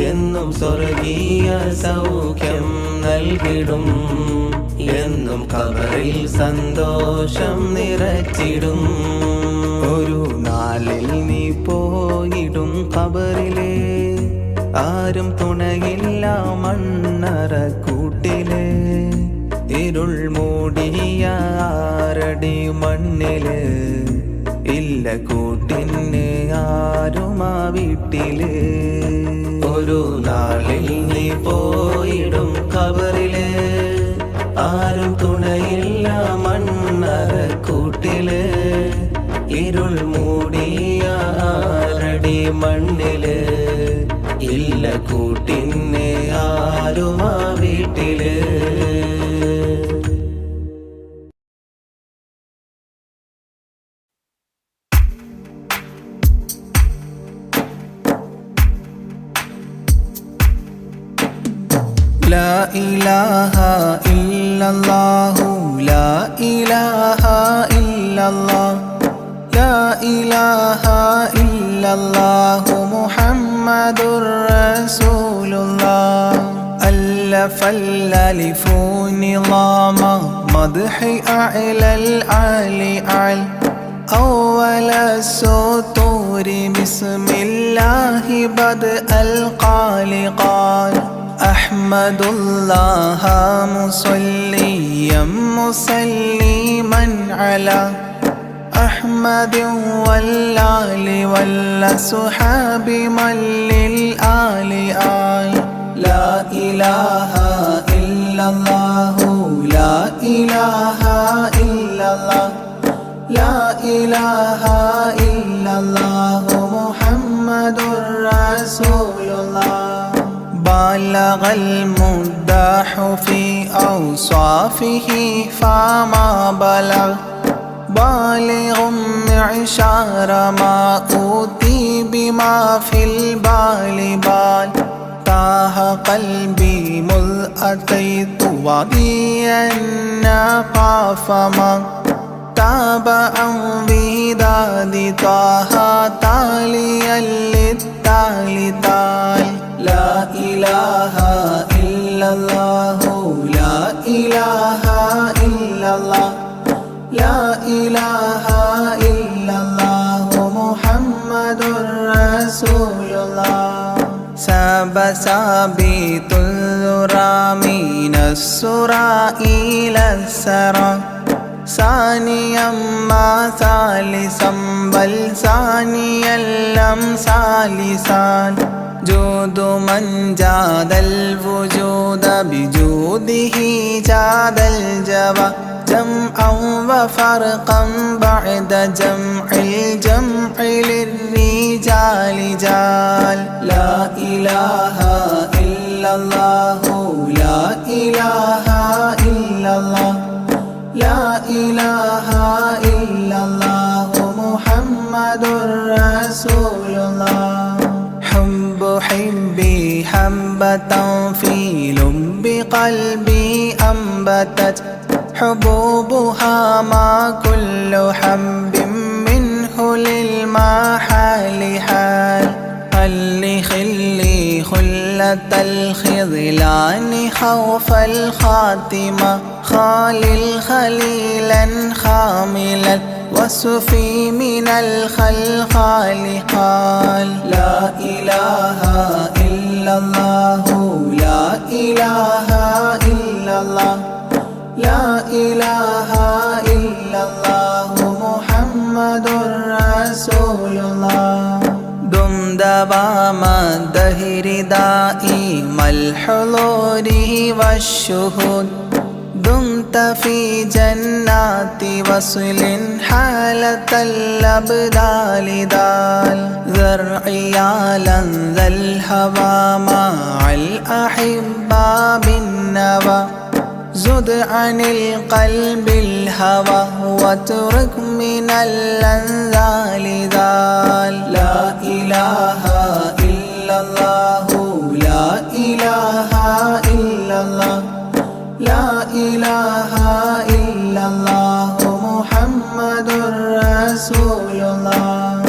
എന്നും സ്വർഗീയ സൗഖ്യം നൽകിടും, എന്നും ഖബറിൽ സന്തോഷം നിറച്ചിടും. ഒരു നാളിൽ നീ പോയിടും ഖബറില്, ആരും തുണയില്ല മണ്ണറക്കൂട്ടില്, ഇരുൾ മൂടിയ 6 അടി മണ്ണില്, ഇല്ല കൂട്ടിന് ആരുമാ വീട്ടില്. ഒരു നാളിൽ നീ പോയിടും ഖബറില്, ആരും തുണയില്ല മണ്ണറക്കൂട്ടില്, ഇരുൾ മൂടിയ 6 അടി മണ്ണില്, ഇല്ല കൂട്ടിന് ആരുമാ വീട്ടില്. ലാ ഇലാഹ ഇല്ലല്ലാഹു ലാ ഇലാഹ ഇല്ലല്ലാഹ് ലാ ഇലാഹ ഇല്ലല്ലാഹു മുഹമ്മദുർ റസൂലുള്ളാഹ്. അല്ലഫൽ അലിഫു നിളാമ مدح أعلى الأعلى أعلى أول السطور بسم الله بدء القال قال أحمد الله مصليا مسلما على أحمد والآل والصحاب من للآل آل لا إله إلا الله لا إله إلا الله لا إله إلا الله محمد رسول الله بلغ المدح في أوصافه فما بلغ بالغ معشار ما أوتي بما في البال بال تاه قلبي مذ أتيت واديا قاف ما تابعا بهداد طه تاليا للتالي تال لا إله إلا الله لا إله إلا الله لا إله إلا الله محمد رسول الله ساب سابيت الذرى من السرى إلى السرى ثانيا ما ثالثا بل ثانيا لم ثالثان جود من جاد الوجود بجوده جاد الجوى جمعا وفرقا بعد جمع الجمع للرجال جال لا إله إلا الله لا إله إلا الله لا إله إلا الله محمد رسول الله حب حبي حبة في لب قلبي أنبتت حبوبها ما كل حب منه للمحال حال خلي خلي خلة الخذلان خوف الخاتمة خالل خليلا خاملا وصفي من الخلخال قال لا إله إلا الله لا إله إلا الله لا إله إلا الله محمد رسول الله دم دوام الدهر دائم الحضور والشهود دمت في جنات وصل حالة الأبدال دال ذرعيالا ذا الهوى مع الأحبة بالنوى زد عن القلب الهوى واترك من الأنذال ذال لا إله إلا الله لا إله إلا الله لا إله إلا الله محمد رسول الله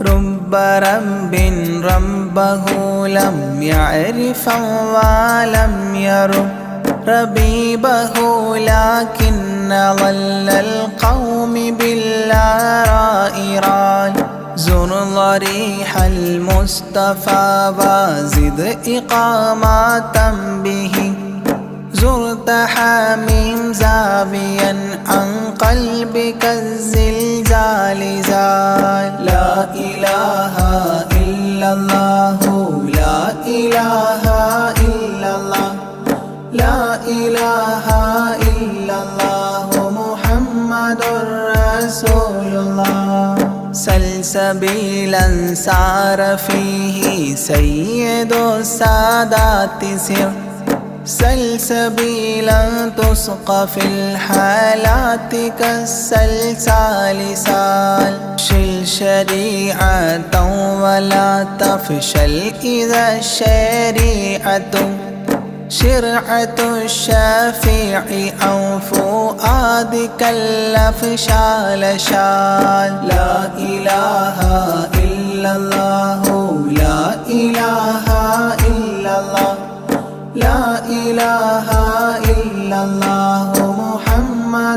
رب رب ربه لم يعرف ولم يرب ربيبه لكن ظل القوم بالآراء رال زر ضريح المصطفى وزد إقامة به زرت حميم زاويا عن قلبك الزلزال زال لا إله إلا الله لا إله إلا الله لا إله إلا الله محمد رسول الله سلسبيلا سار فيه سيد السادات سر سلسبيلا تسقى في الحالات كالسلسال سال شل شريعة ولا تفشل إذا الشريعة شرعة الشافع أو فؤادك الأفشال شال لا إله إلا الله لا إله إلا الله لا إله إلا الله محمد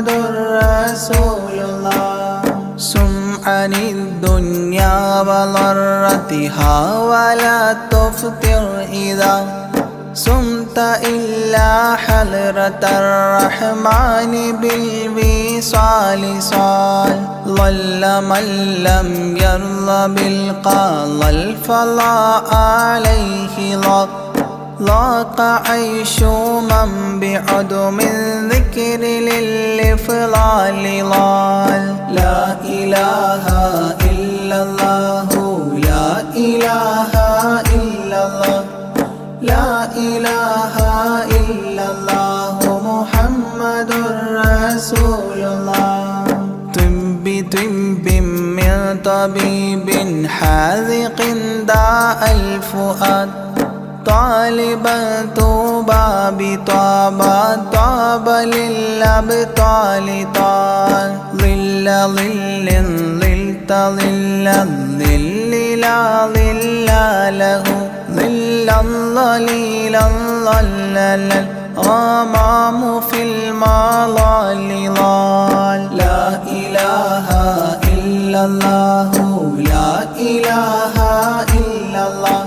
رسول الله سم عن الدنيا وضرتها ولا تفطر إذا سمت إلا حضرة الرحمن بالوصال صال ضل من لم يرضى بالقضاء الفضاء عليه ضاق عيش من بعدم الذكر للإفضال ضال لا إله إلا الله لا إله إلا الله لا إله إلا الله محمد رسول الله طب من طبيب حاذق داء الفؤاد طالبا طوبى بطابى طاب للأبطال طال ظل ظلت ظل الظل لا ظل له ظل الظليل الظلل الغمام في المظال ضال لا إله إلا الله لا إله إلا الله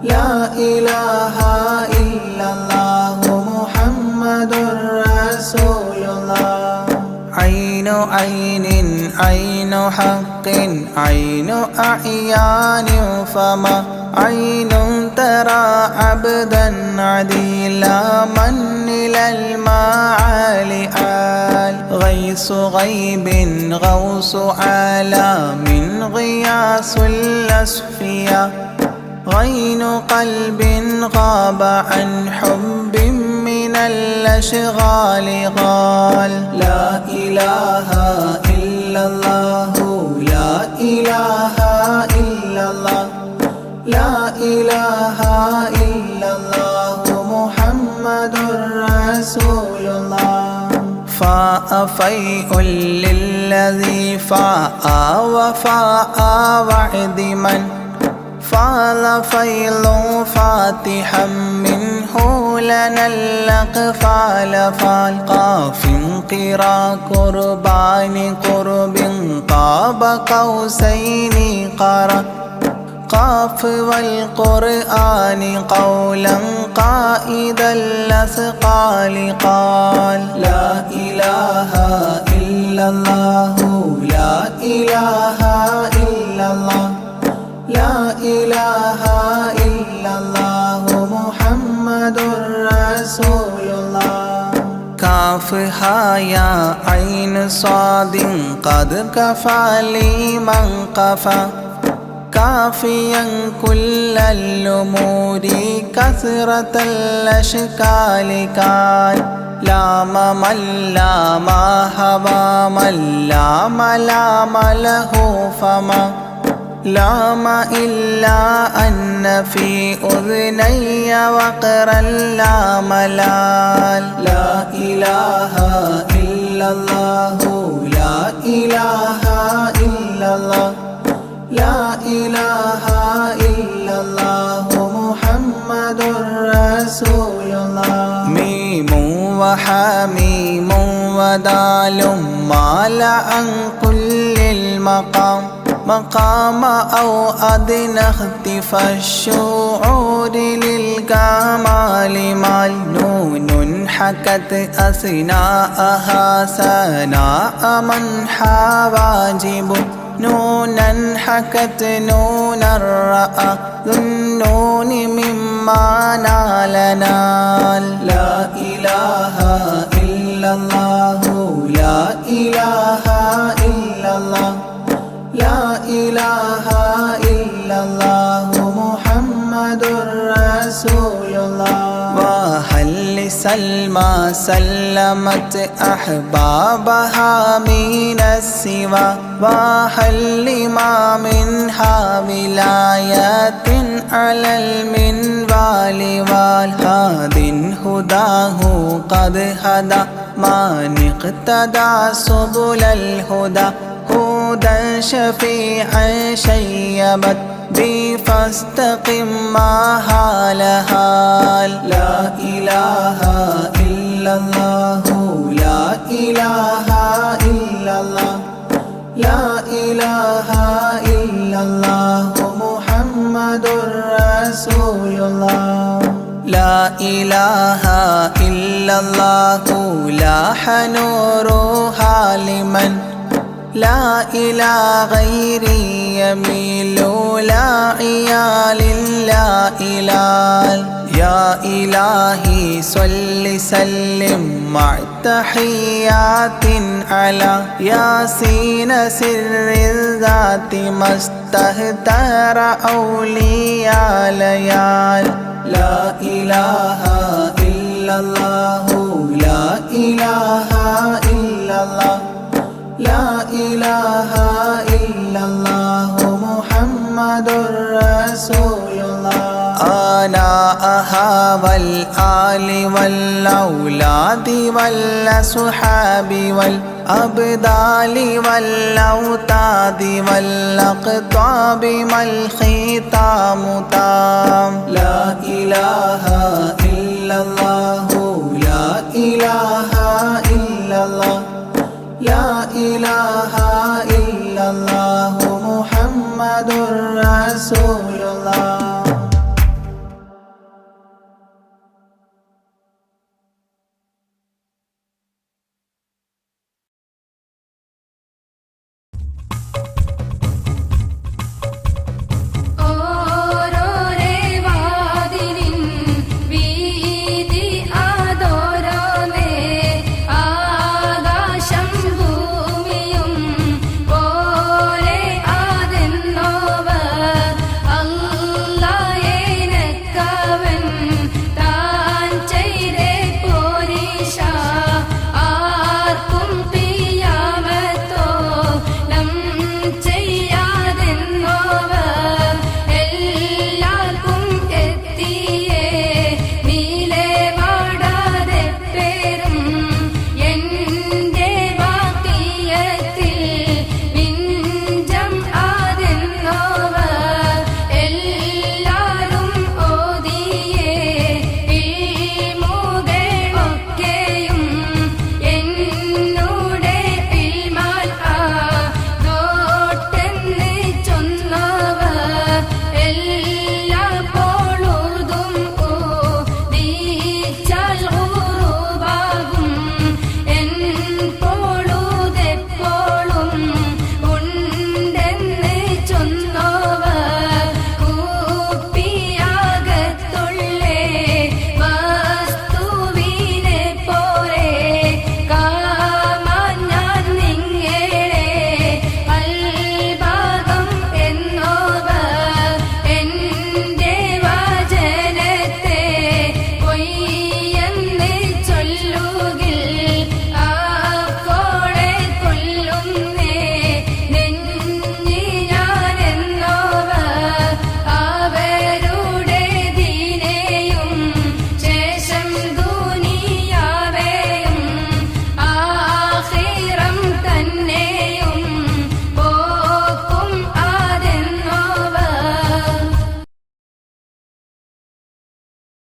لا إله إلا الله محمد رسول الله عين عين عين حق عين أعيان فما عين ترى عبدا عديلا من إلى المعالي آل غيث غيب غوث عالم غياث الأصفياء غين قلب غاب عن حب من الأشغال قال لا إله إلا الله لا إله إلا الله لا إله إلا الله محمد رسول الله فاء فيء للذي فاء وفاء وعد من فاض فيض فاتحا منه لنا الأقفال فالقاف قرا قربان قرب قاب قوسين قرا قاف والقرآن قولا قائد الأثقال قال لا إله إلا الله لا إله إلا الله لا إله إلا الله محمد رسول الله كافها يا عين صاد قد كفى لي من قفى كافيا كل الأمور كثرة الأشكال كان لام من لام هوى من لام لام له فما لام إلا أن في أذني وقرا لا ملال لا إله إلا الله لا إله إلا الله لا إله إلا الله محمد رسول الله ميم وحميم ودال مال عن كل المقام مقام أو أدنى اختفى الشعور للكمال مال نون حكت أثناءها ثناء من حواجب نونا حكت نون الرأى ذو النون مما نال نال لا إله إلا الله لا إله إلا الله لا إله إلا الله محمد رسول الله وهل لسلمى سلمت أحبابها من السوى وهل لما منها ولايات على المنوال والهاد هداه قد هدى من اقتدى سبل الهدى هدى شفيعا شيبت بي فاستقم ما هالها لا إله إلا الله لا ഇലാഹ ഇല്ലല്ലാഹ് ലാ ഇലാഹ ഇല്ലല്ലാഹു മുഹമ്മദുർ റസൂലുള്ളാഹ് ലാ ഇലാഹ ഇല്ലല്ലാഹു ലാഹ നൂറുഹാ ലിമൻ لا إلى غيري يميل لا عيال لا إله يا إلهي صل سلم مع تحيات على ياسين سر الذات ما استهتر أولياء ليال لا إله إلا الله لا إله إلا الله لا إله إلا الله محمد رسول الله آناءها والآل والأولاد والأصحاب والأبدال والأوتاد والأقطاب ما الختام تام لا إله إلا الله لا إله إلا الله لا إله إلا الله محمد رسول الله